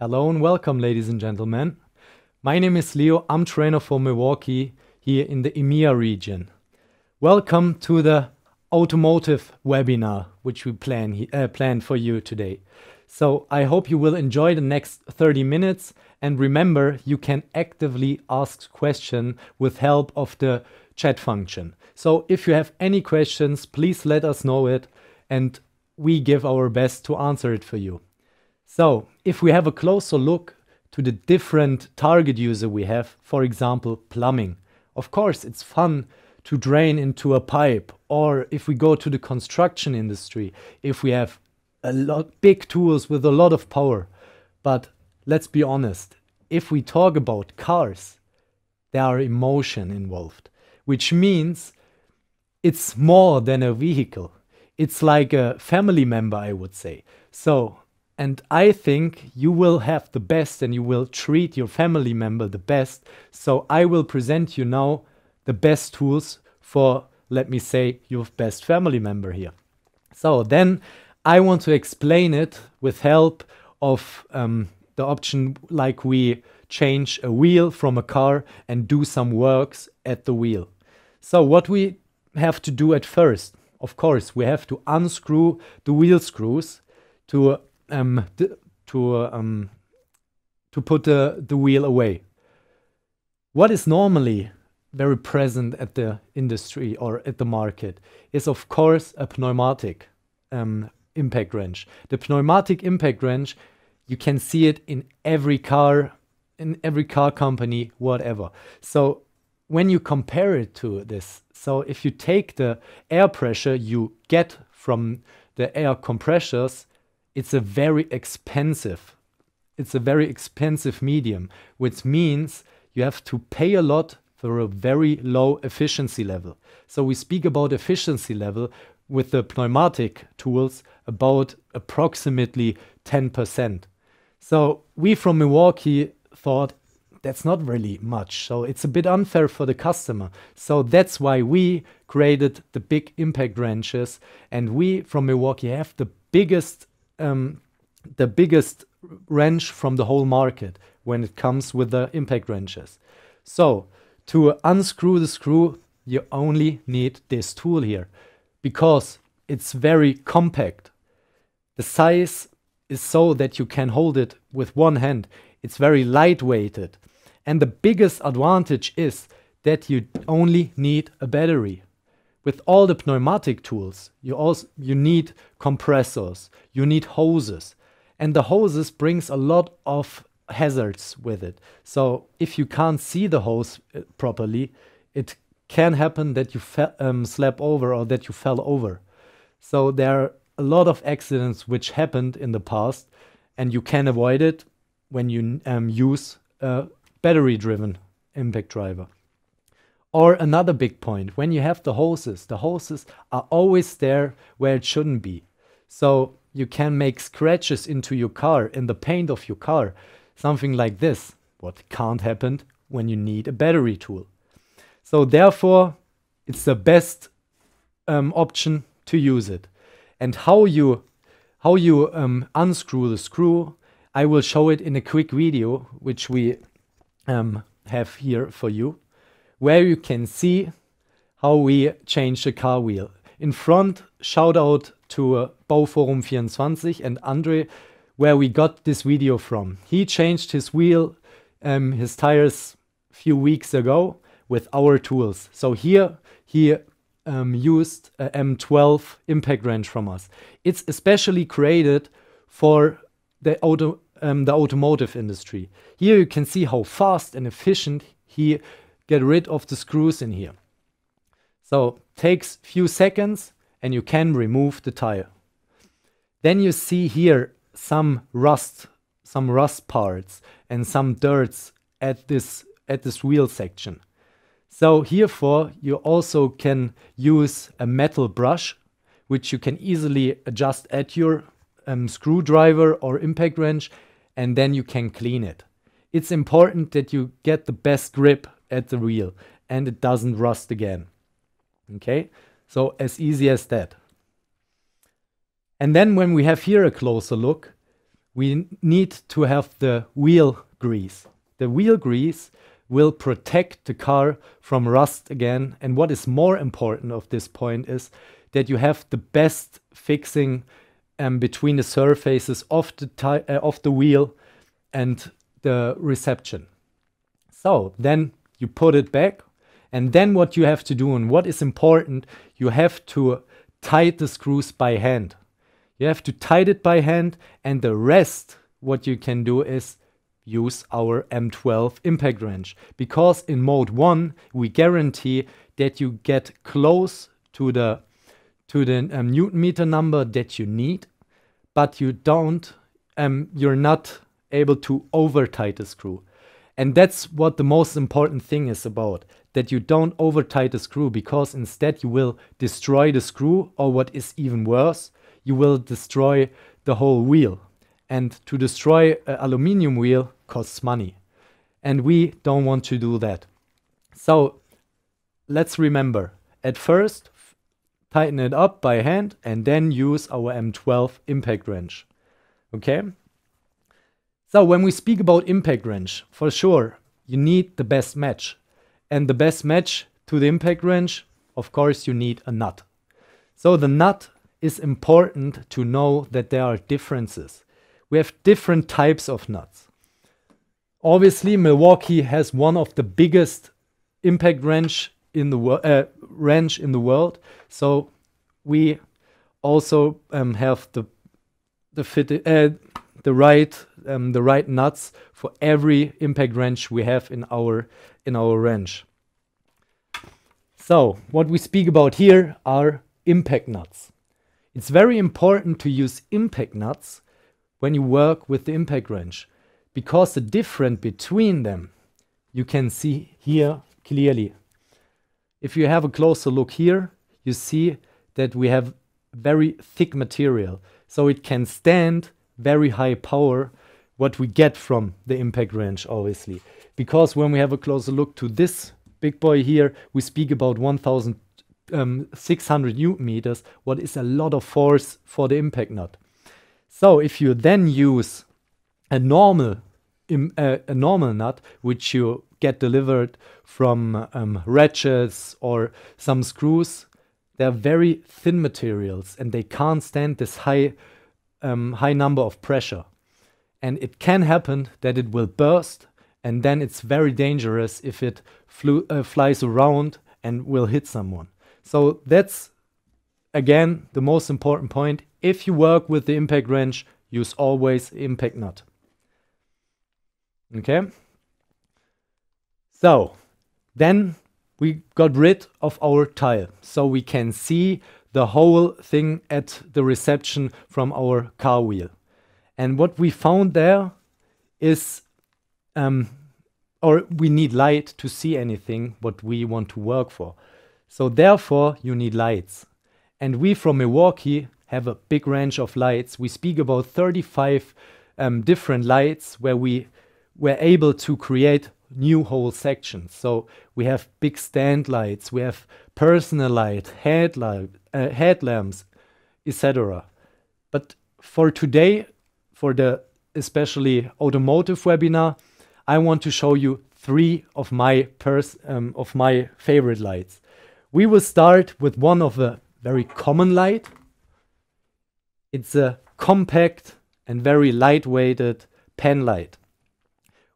Hello and welcome, ladies and gentlemen. My name is Leo. I'm trainer for Milwaukee here in the EMEA region. Welcome to the automotive webinar, which we planned for you today. So I hope you will enjoy the next 30 minutes. And remember, you can actively ask questions with help of the chat function. So if you have any questions, please let us know it and we give our best to answer it for you. So if we have a closer look to the different target user we have, for example, plumbing. Of course, it's fun to drain into a pipe, or if we go to the construction industry, if we have big tools with a lot of power. But let's be honest, if we talk about cars, there are emotion involved, which means it's more than a vehicle. It's like a family member, I would say. And I think you will have the best and you will treat your family member the best. So I will present you now the best tools for, let me say, your best family member here. So then I want to explain it with help of the option like we change a wheel from a car and do some works at the wheel. So what we have to do at first, of course, we have to unscrew the wheel screws to put the wheel away. What is normally very present at the industry or at the market is, of course, a pneumatic impact wrench. The pneumatic impact wrench, you can see it in every car company, whatever. So when you compare it to this, so if you take the air pressure you get from the air compressors, it's a very expensive medium, which means you have to pay a lot for a very low efficiency level. So we speak about efficiency level with the pneumatic tools about approximately 10%. So we from Milwaukee thought that's not really much. So it's a bit unfair for the customer. So that's why we created the big impact wrenches, and we from Milwaukee have the biggest wrench from the whole market when it comes with the impact wrenches. So to unscrew the screw, you only need this tool here because it's very compact. The size is so that you can hold it with one hand. It's very lightweighted. And the biggest advantage is that you only need a battery. With all the pneumatic tools, you need compressors, you need hoses, and the hoses brings a lot of hazards with it. So if you can't see the hose properly, it can happen that you slap over or that you fell over. So there are a lot of accidents which happened in the past, and you can avoid it when you use a battery-driven impact driver. Or another big point, when you have the hoses are always there where it shouldn't be. So you can make scratches into your car, in the paint of your car, something like this. What can't happen when you need a battery tool. So therefore, it's the best option to use it. And how you unscrew the screw, I will show it in a quick video, which we have here for you, where you can see how we change the car wheel. In front, shout out to Bauforum24 and Andre, where we got this video from. He changed his wheel, his tires a few weeks ago with our tools. So here he used a M12 Impact Wrench from us. It's especially created for the automotive industry. Here you can see how fast and efficient he get rid of the screws in here. So takes few seconds and you can remove the tire. Then you see here some rust parts and some dirts at this wheel section. So herefore you also can use a metal brush, which you can easily adjust at your screwdriver or impact wrench, and then you can clean it. It's important that you get the best grip at the wheel and it doesn't rust again. Okay, so as easy as that. And then when we have here a closer look, we need to have the wheel grease. The wheel grease will protect the car from rust again. And what is more important of this point is that you have the best fixing between the surfaces of the wheel and the reception. So then you put it back, and then what you have to do, and what is important, you have to tighten the screws by hand. You have to tighten it by hand, and the rest, what you can do is use our M12 Impact Wrench. Because in mode 1, we guarantee that you get close to the Newton meter number that you need, but you don't, you're not able to over tighten the screw. And that's what the most important thing is about, that you don't over tighten the screw, because instead you will destroy the screw, or what is even worse, you will destroy the whole wheel. And to destroy an aluminium wheel costs money. And we don't want to do that. So let's remember, at first, tighten it up by hand and then use our M12 Impact Wrench. Okay? So when we speak about Impact Wrench, for sure, you need the best match. And the best match to the Impact Wrench, of course, you need a nut. So the nut is important to know that there are differences. We have different types of nuts. Obviously, Milwaukee has one of the biggest impact wrench in the world. So we also have the right nuts for every impact wrench we have in our wrench. So what we speak about here are impact nuts. It's very important to use impact nuts when you work with the impact wrench, because the difference between them you can see here clearly. If you have a closer look here, you see that we have very thick material, so it can stand very high power, what we get from the impact wrench, obviously. Because when we have a closer look to this big boy here, we speak about 1,600 Newton meters, what is a lot of force for the impact nut. So if you then use a normal nut, which you get delivered from ratchets or some screws, they're very thin materials and they can't stand this high number of pressure. And it can happen that it will burst, and then it's very dangerous if it flies around and will hit someone. So that's, again, the most important point. If you work with the impact wrench, use always impact nut. Okay? So, then we got rid of our tile, so we can see the whole thing at the reception from our car wheel. And what we found there is, or we need light to see anything what we want to work for. So therefore you need lights. And we from Milwaukee have a big range of lights. We speak about 35 different lights where we were able to create new whole sections. So we have big stand lights, we have personal light, headlamps, etc. But for today, for the especially automotive webinar, I want to show you 3 of my favorite lights. We will start with one of a very common light. It's a compact and very lightweighted pen light.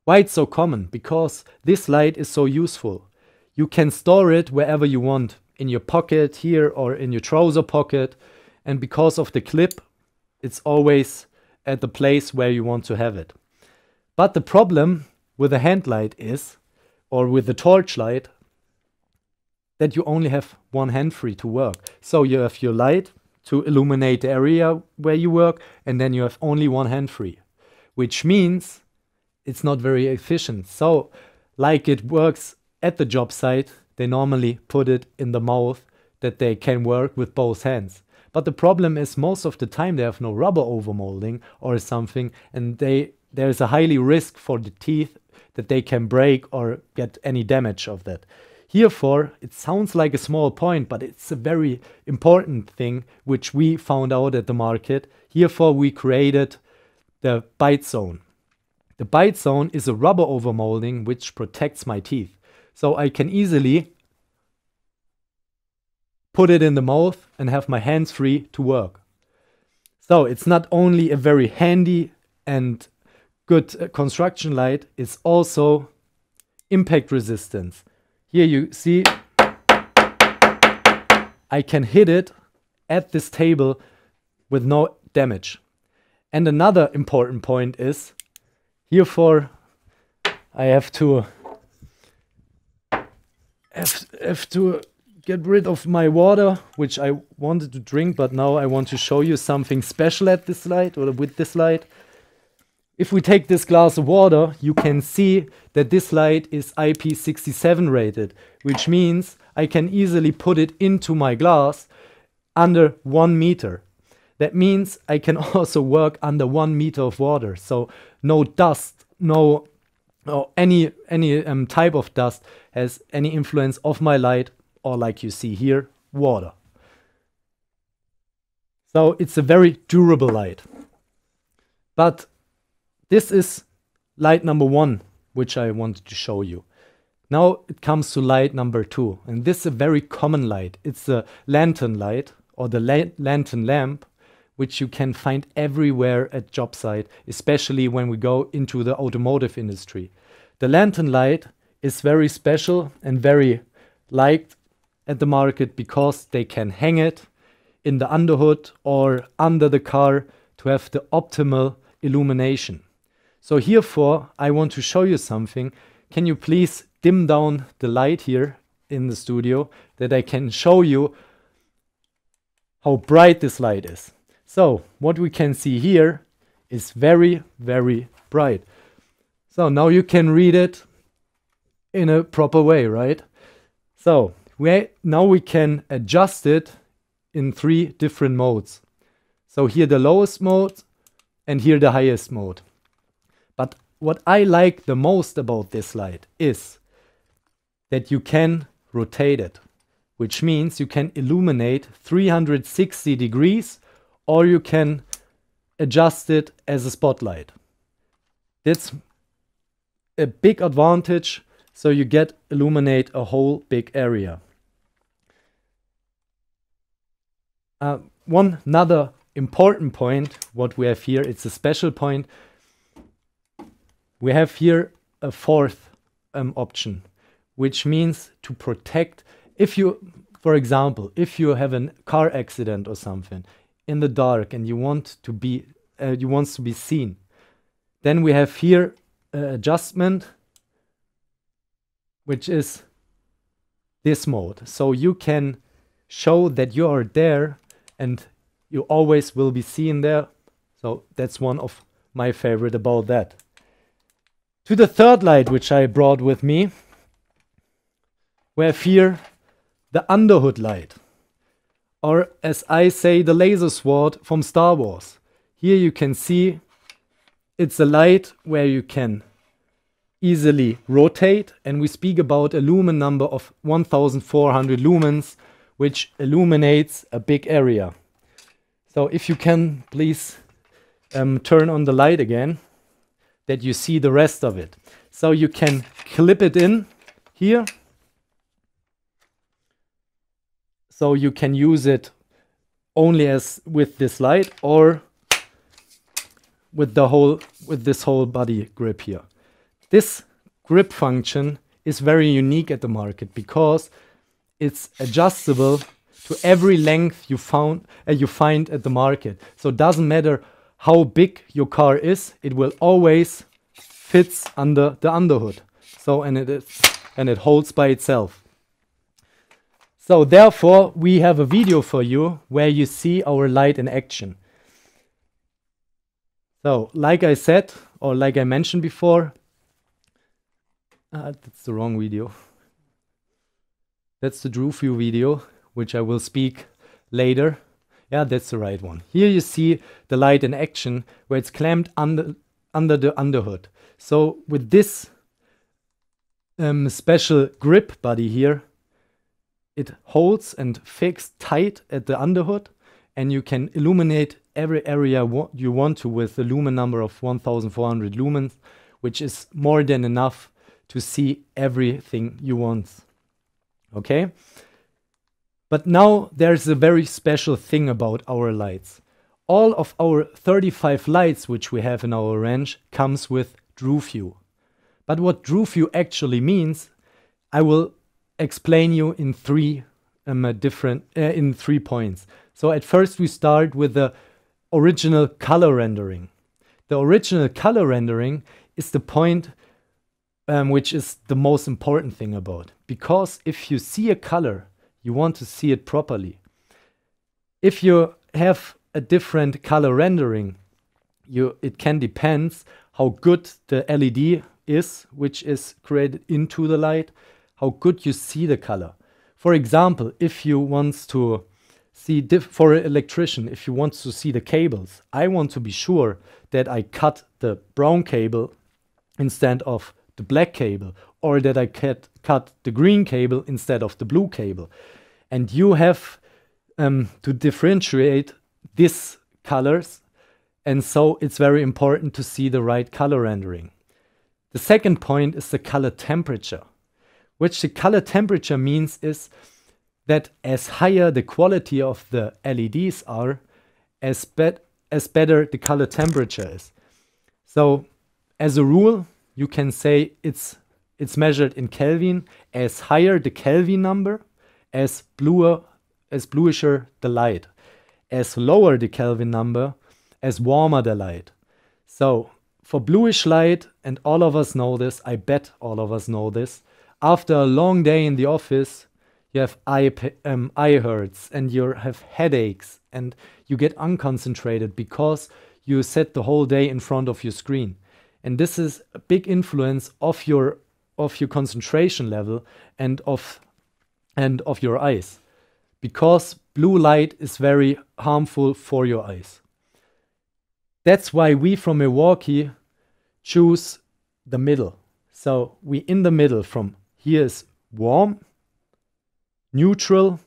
Why it's so common? Because this light is so useful. You can store it wherever you want, in your pocket here or in your trouser pocket, and because of the clip, it's always at the place where you want to have it. But the problem with a hand light is, or with the torch light, that you only have one hand free to work. So you have your light to illuminate the area where you work, and then you have only one hand free, which means it's not very efficient. So like it works at the job site, they normally put it in the mouth that they can work with both hands. But the problem is most of the time they have no rubber overmolding or something, and there's a highly risk for the teeth that they can break or get any damage of that. Herefore, it sounds like a small point, but it's a very important thing which we found out at the market. Herefore, we created the bite zone. The bite zone is a rubber overmolding which protects my teeth. So I can easily put it in the mouth and have my hands free to work. So it's not only a very handy and good construction light, it's also impact resistance. Here you see I can hit it at this table with no damage. And another important point is, herefore I have to get rid of my water, which I wanted to drink, but now I want to show you something special at this light, or with this light. If we take this glass of water, you can see that this light is IP67 rated, which means I can easily put it into my glass under 1 meter. That means I can also work under 1 meter of water. So no dust, no any type of dust has any influence of my light, or like you see here, water. So it's a very durable light. But this is light number 1, which I wanted to show you. Now it comes to light number 2, and this is a very common light. It's a lantern light, or the lantern lamp, which you can find everywhere at job site, especially when we go into the automotive industry. The lantern light is very special and very liked at the market because they can hang it in the underhood or under the car to have the optimal illumination. So herefore, I want to show you something. Can you please dim down the light here in the studio that I can show you how bright this light is. So what we can see here is very, very bright. So now you can read it in a proper way, right? So now we can adjust it in 3 different modes. So here the lowest mode and here the highest mode. But what I like the most about this light is that you can rotate it, which means you can illuminate 360 degrees, or you can adjust it as a spotlight. That's a big advantage, so you illuminate a whole big area. One another important point, what we have here, it's a special point. We have here a 4th option, which means to protect. If you, for example, if you have a car accident or something in the dark and you want to be seen, then we have here an adjustment, which is this mode. So you can show that you are there and you always will be seen there. So that's one of my favorite about that. To the 3rd light, which I brought with me, we have here the Underhood Light, or as I say, the laser sword from Star Wars. Here you can see it's a light where you can easily rotate, and we speak about a lumen number of 1400 lumens, which illuminates a big area. So if you can please turn on the light again, that you see the rest of it. So you can clip it in here. So you can use it only as with this light, or with this whole body grip here. This grip function is very unique at the market because it's adjustable to every length you find at the market. So it doesn't matter how big your car is, it will always fits under the underhood. So and it holds by itself. So therefore we have a video for you where you see our light in action. So like I said, or like I mentioned before, that's the wrong video. That's the Drawview video, which I will speak later. Yeah, that's the right one. Here you see the light in action where it's clamped under the underhood. So with this special grip body here, it holds and fixed tight at the underhood, and you can illuminate every area you want to with a lumen number of 1400 lumens, which is more than enough to see everything you want. Okay? But now there's a very special thing about our lights. All of our 35 lights which we have in our wrench comes with Drawview. But what Drawview actually means, I will explain you in three points. So at first we start with the original color rendering. The original color rendering is the point which is the most important thing about. Because if you see a color, you want to see it properly. If you have a different color rendering, it can depend how good the LED is, which is created into the light, how good you see the color. For example, if you want to see, for an electrician, if you want to see the cables, I want to be sure that I cut the brown cable instead of the black cable, or that I cut the green cable instead of the blue cable. And you have to differentiate these colors, and so it's very important to see the right color rendering. The second point is the color temperature, which the color temperature means is that as higher the quality of the LEDs are, as better the color temperature is. So as a rule, you can say it's measured in Kelvin. As higher the Kelvin number, as bluisher the light. As lower the Kelvin number, as warmer the light. So for bluish light, and all of us know this, I bet all of us know this, after a long day in the office, you have eye hurts and you have headaches and you get unconcentrated because you sat the whole day in front of your screen. And this is a big influence of your concentration level and of your eyes, because blue light is very harmful for your eyes. That's why we from Milwaukee choose the middle. So we in the middle, from here is warm, neutral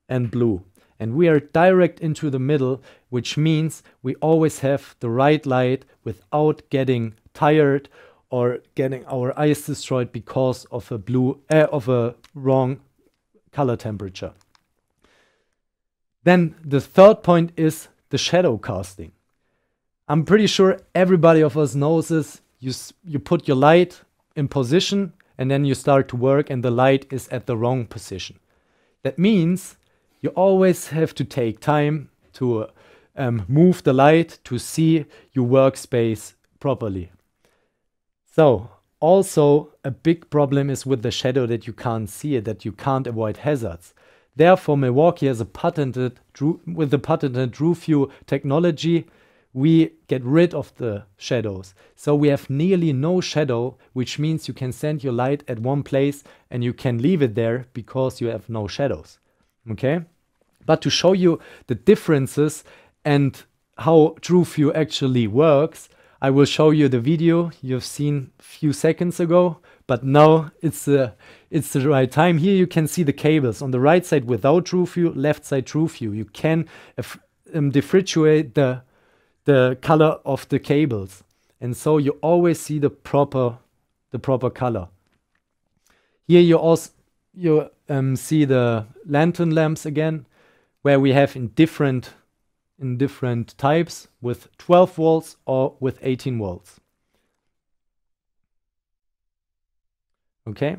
and blue. And we are direct into the middle, which means we always have the right light without getting tired or getting our eyes destroyed because of a wrong color temperature. Then the third point is the shadow casting. I'm pretty sure everybody of us knows this. You put your light in position and then you start to work and the light is at the wrong position. That means you always have to take time to move the light to see your workspace properly. So also a big problem is with the shadow, that you can't see it, that you can't avoid hazards. Therefore, Milwaukee has with the patented Drawview technology, we get rid of the shadows. So we have nearly no shadow, which means you can send your light at one place and you can leave it there because you have no shadows. Okay? But to show you the differences and how Drawview actually works, I will show you the video you've seen a few seconds ago, but now it's the right time. Here you can see the cables. On the right side without Drawview, left side Drawview. You can differentiate the color of the cables. And so you always see the proper color. Here you also see the lantern lamps again, where we have in different types, with 12 volts or with 18 volts. Okay.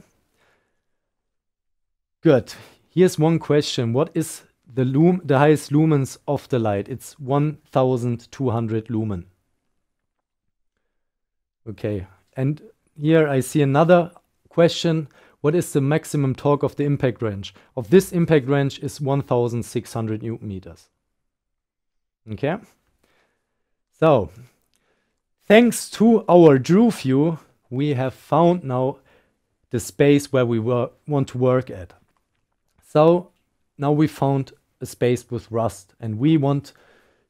Good. Here's one question. What is the highest lumens of the light? It's 1200 lumen. Okay. And here I see another question. What is the maximum torque of the impact wrench? Of this impact wrench is 1600 Newton meters. Okay. So, thanks to our Drawview, we have found now the space where we want to work at. So, now we found a space with rust and we want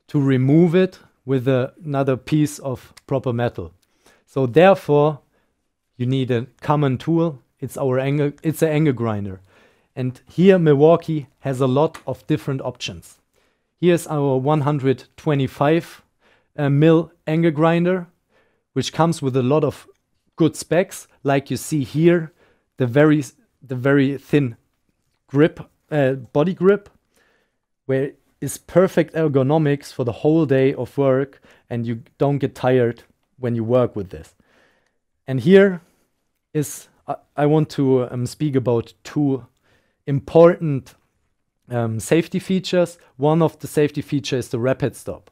to remove it with another piece of proper metal. So therefore, you need a common tool. It's an angle grinder. And here Milwaukee has a lot of different options. Here's our 125 mil angle grinder, which comes with a lot of good specs, like you see here, the very thin grip, body grip, where is perfect ergonomics for the whole day of work, and you don't get tired when you work with this. And here is, I want to speak about two important safety features. One of the safety features is the rapid stop.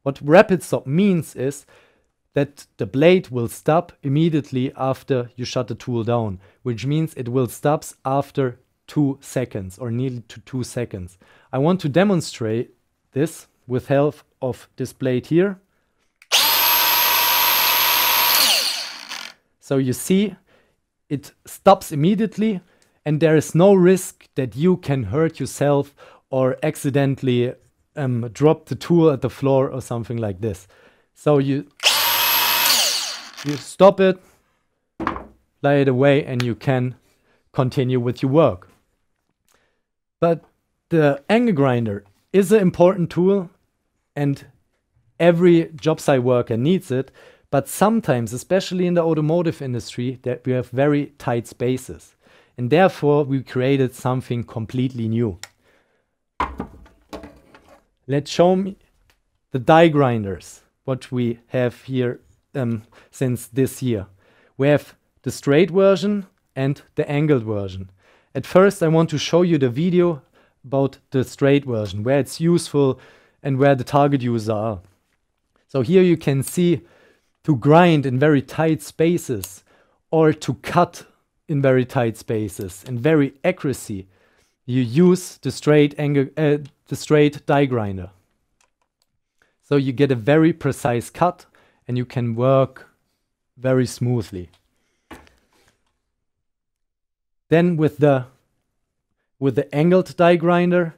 What rapid stop means is that the blade will stop immediately after you shut the tool down, which means it will stop after 2 seconds or nearly to 2 seconds. I want to demonstrate this with help of this blade here. So you see, it stops immediately, and there is no risk that you can hurt yourself or accidentally drop the tool at the floor or something like this. So you stop it, lay it away, and you can continue with your work. But the angle grinder is an important tool, and every job site worker needs it. But sometimes, especially in the automotive industry, that we have very tight spaces. And therefore, we created something completely new. Let's show me the die grinders, what we have here since this year. We have the straight version and the angled version. At first, I want to show you the video about the straight version, where it's useful and where the target users are. So here you can see, to grind in very tight spaces or to cut in very tight spaces and very accuracy, you use the straight die grinder. So you get a very precise cut and you can work very smoothly. Then with the angled die grinder,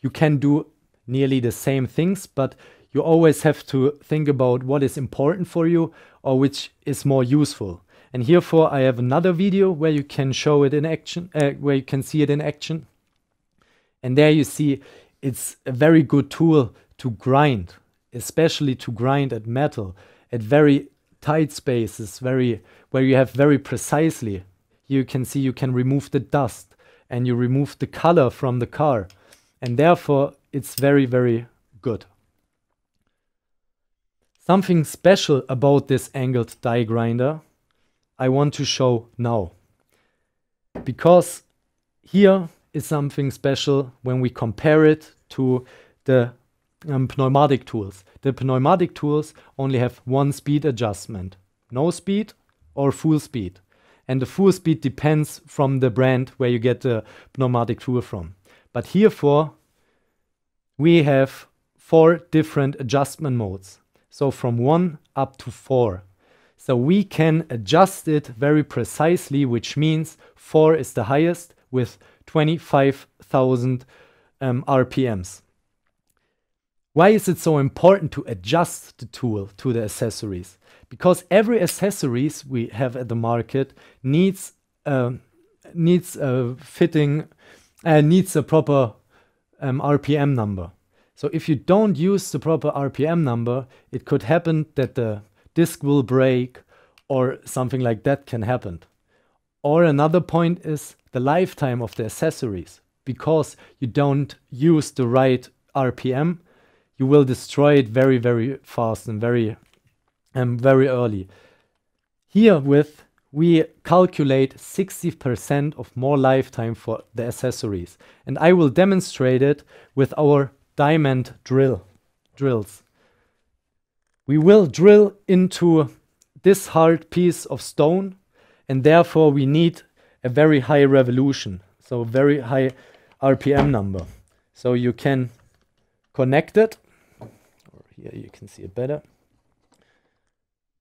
you can do nearly the same things, but you always have to think about what is important for you or which is more useful. And herefore I have another video where you can show it in action, where you can see it in action. And there you see it's a very good tool to grind, especially to grind at metal, at very tight spaces, where you have very precisely. You can see you can remove the dust and you remove the color from the car. And therefore it's very, very good. Something special about this angled die grinder I want to show now. Because here is something special when we compare it to the pneumatic tools. The pneumatic tools only have one speed adjustment, no speed or full speed. And the full speed depends from the brand where you get the pneumatic tool from. But herefore, we have 4 different adjustment modes. So from 1 up to 4. So we can adjust it very precisely, which means 4 is the highest with 25,000 RPMs. Why is it so important to adjust the tool to the accessories? Because every accessories we have at the market needs a proper RPM number. So if you don't use the proper RPM number, it could happen that the disc will break or something like that can happen. Or another point is the lifetime of the accessories. Because you don't use the right RPM, you will destroy it very, very fast and very early. Herewith, we calculate 60% of more lifetime for the accessories. And I will demonstrate it with our diamond drills. We will drill into this hard piece of stone, and therefore we need a very high revolution, so very high RPM number. So you can connect it, or here you can see it better.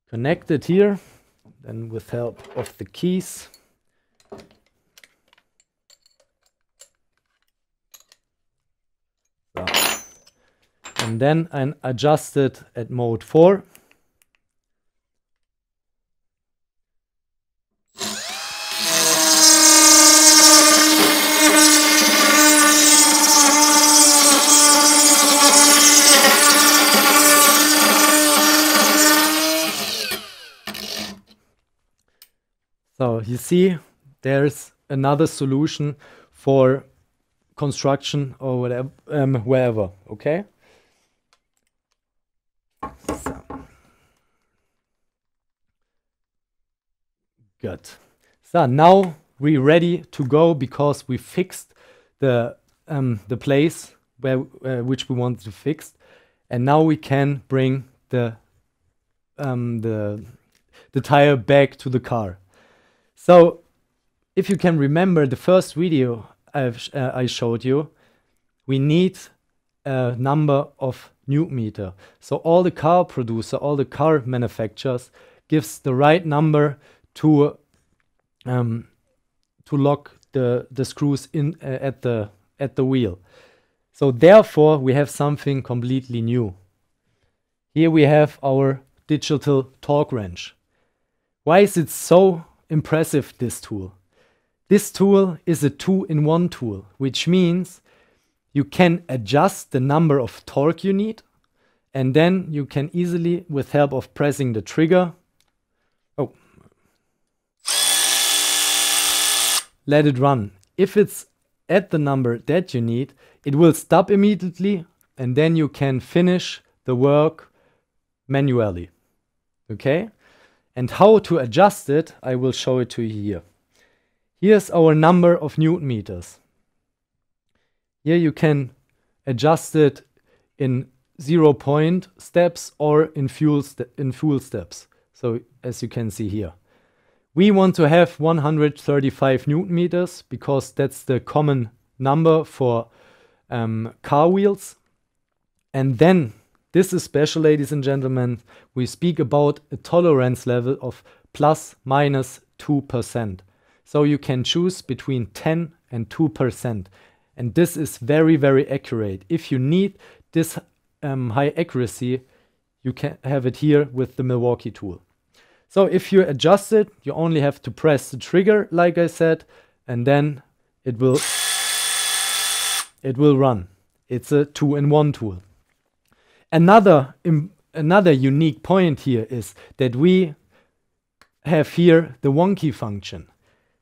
Connect it here, then with help of the keys. So. And then I adjust it at mode 4. you see there's another solution for construction or whatever, wherever, okay? So. Good. So now we're ready to go because we fixed the place where which we wanted to fix, and now we can bring the tire back to the car. So if you can remember the first video I showed you, we need a number of Newton meter. So all the car producer, all the car manufacturers gives the right number to lock the screws in at the wheel. So therefore we have something completely new. Here we have our digital torque wrench. Why is it so impressive, this tool? This tool is a 2-in-1 tool, which means you can adjust the number of torque you need, and then you can easily, with help of pressing the trigger, let it run. If it's at the number that you need, it will stop immediately, and then you can finish the work manually. Okay? And how to adjust it, I will show it to you here. Here's our number of Newton meters. Here you can adjust it in 0-point steps or in full steps. So as you can see here. We want to have 135 Newton meters because that's the common number for car wheels. And then, this is special, ladies and gentlemen, we speak about a tolerance level of ±2%. So you can choose between 10 and 2%. And this is very, very accurate. If you need this high accuracy, you can have it here with the Milwaukee tool. So if you adjust it, you only have to press the trigger, like I said, and then it will run. It's a 2-in-1 tool. Another unique point here is that we have here the wonky function.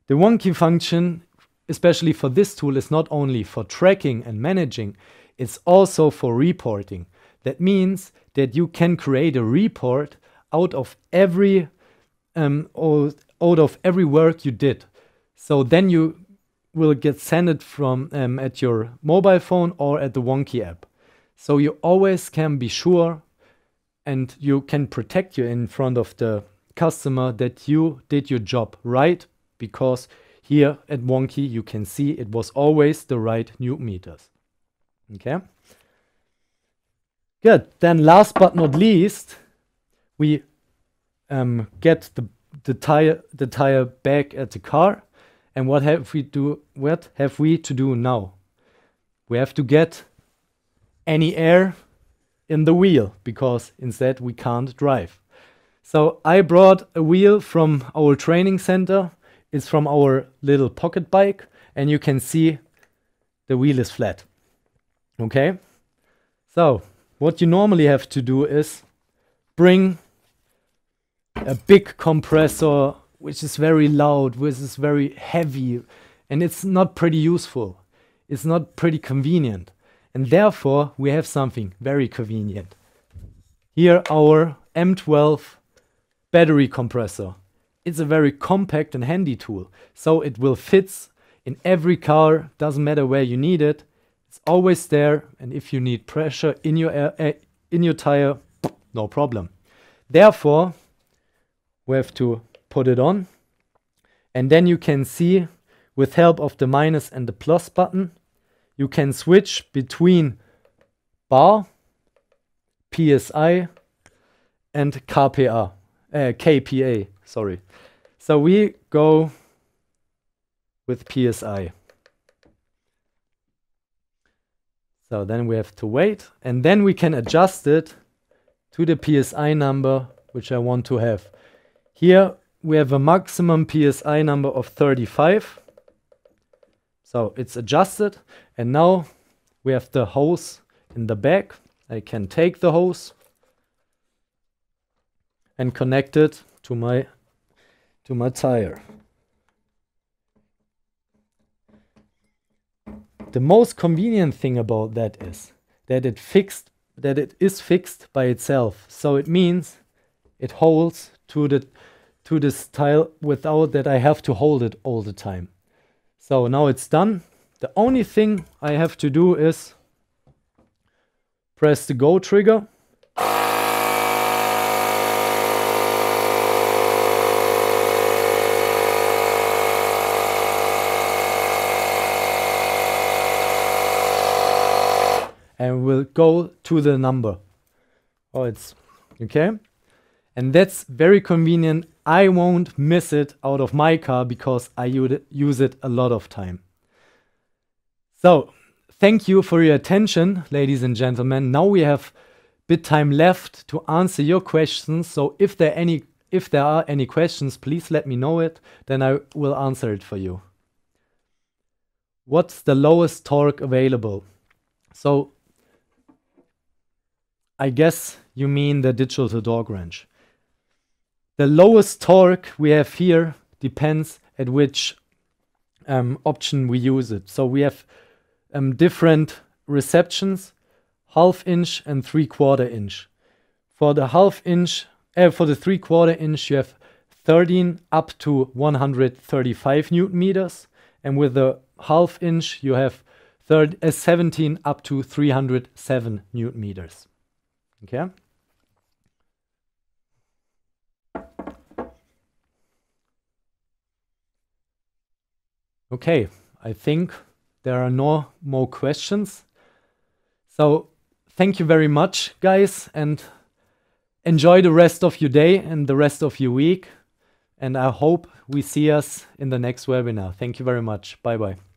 The wonky function, especially for this tool, is not only for tracking and managing, it's also for reporting. That means that you can create a report out of every work you did. So then you will get sent it from at your mobile phone or at the Wonky app. So you always can be sure and you can protect you in front of the customer that you did your job right, because here at Wonky you can see it was always the right Newton meters. Okay. Good. Then last but not least, we get the tire back at the car, and what have we to do now? We have to get any air in the wheel, because instead we can't drive. So I brought a wheel from our training center. It's from our little pocket bike, and you can see the wheel is flat. Okay, so what you normally have to do is bring a big compressor, which is very loud, which is very heavy, and it's not pretty useful. It's not pretty convenient. And therefore, we have something very convenient. Here, our M12 battery compressor. It's a very compact and handy tool. So it will fit in every car, doesn't matter where you need it. It's always there, and if you need pressure in your tire, no problem. Therefore, we have to put it on, and then you can see, with help of the minus and the plus button, you can switch between bar, PSI, and KPA. Sorry. So we go with PSI. So then we have to wait, and then we can adjust it to the PSI number which I want to have. Here we have a maximum PSI number of 35. So it's adjusted, and now we have the hose in the back. I can take the hose and connect it to my tire. The most convenient thing about that is that it is fixed by itself. So it means it holds to this tile without that I have to hold it all the time. So now it's done. The only thing I have to do is press the go trigger. And we'll go to the number. Oh, it's okay. And that's very convenient. I won't miss it out of my car because I use it a lot of time. So thank you for your attention, ladies and gentlemen. Now we have a bit time left to answer your questions. So if there are any questions, please let me know it. Then I will answer it for you. What's the lowest torque available? So I guess you mean the digital torque wrench. The lowest torque we have here depends at which option we use it. So we have different receptions, 1/2 inch and 3/4 inch. For the 1/2 inch, for the 3/4 inch, you have 13 up to 135 Newton meters, and with the 1/2 inch, you have 17 up to 307 Newton meters. Okay. Okay, I think there are no more questions. So thank you very much, guys, and enjoy the rest of your day and the rest of your week. And I hope we see us in the next webinar. Thank you very much. Bye-bye.